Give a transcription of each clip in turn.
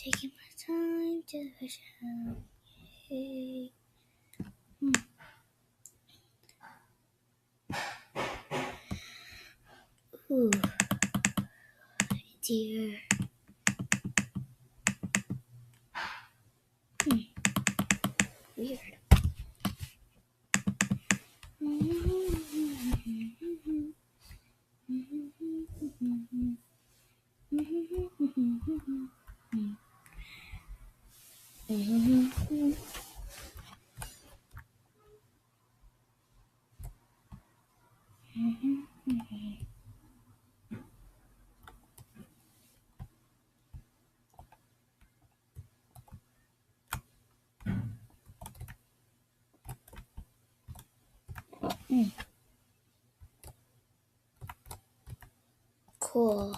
Taking my time to rush out. Hey. Ooh, dear. Weird. Cool.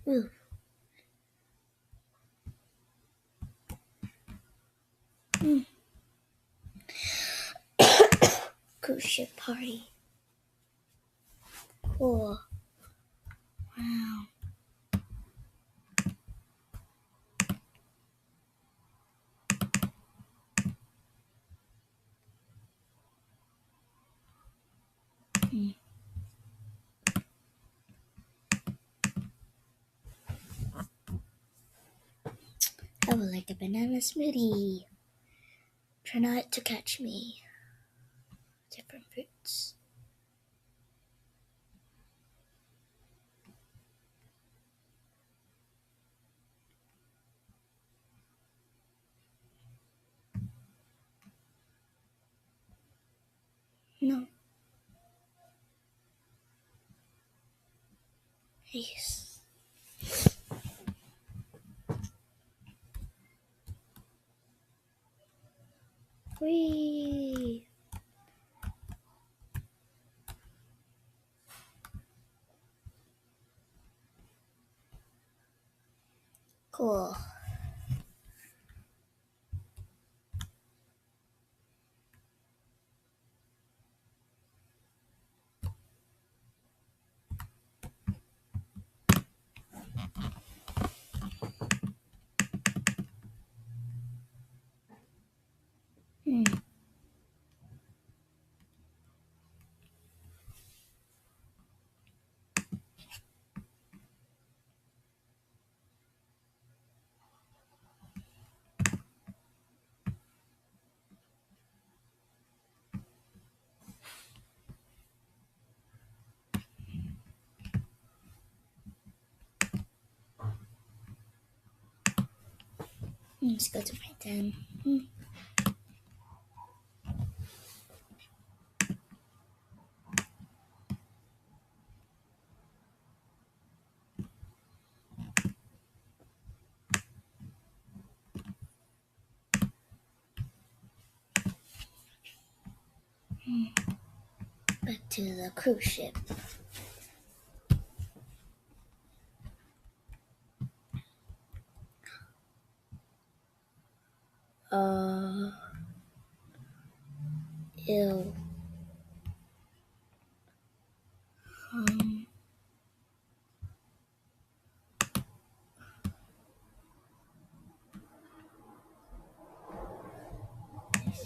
Ooh. Cruise ship party. Cool. Wow. I would like a banana smoothie. Try not to catch me. Different fruits. No. Yes. Whee! Cool. Let's go to my den. Back to the cruise ship. Ew.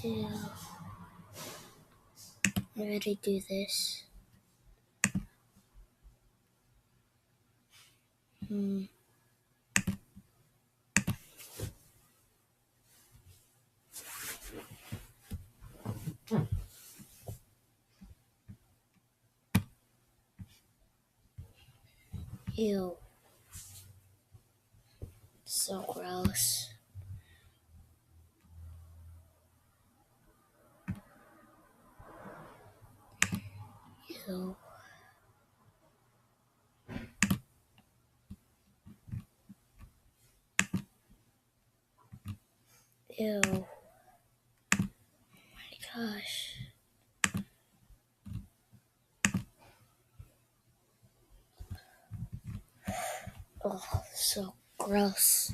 Ew. I already do this. Ew. So gross. Ew. Ew. Oh my gosh. Oh, so gross.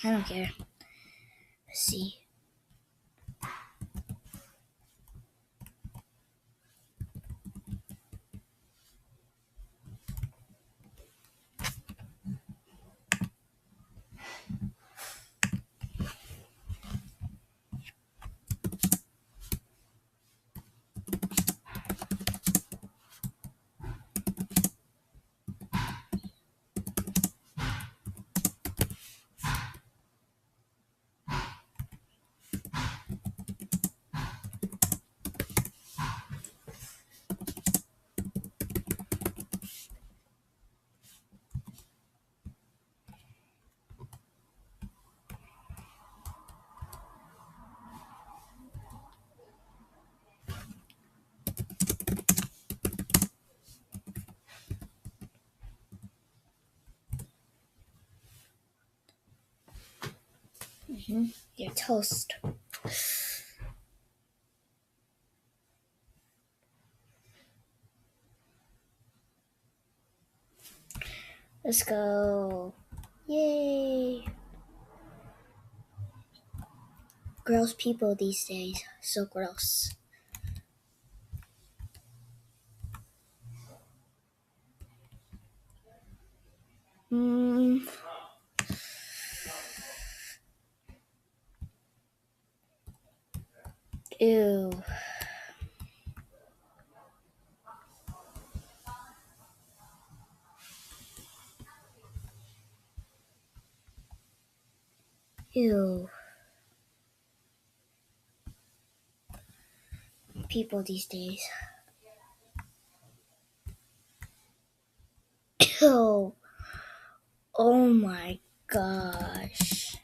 I don't care. Let's see. Your toast. Let's go. Yay. Gross people these days. So gross. Ew. Ew. People these days. Ew. Oh my gosh.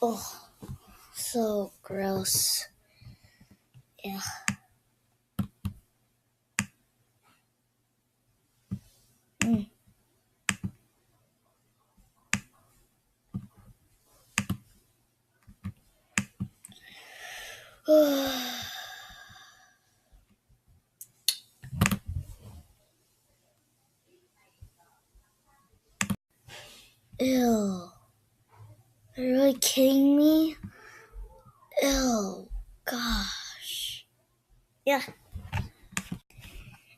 Oh, so gross. Yeah. Ew. Are you really kidding me? Ew. Gosh. Yeah.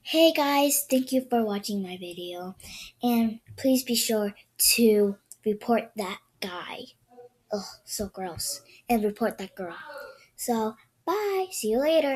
Hey guys, thank you for watching my video. And please be sure to report that guy. Oh, so gross. And report that girl. So, bye. See you later.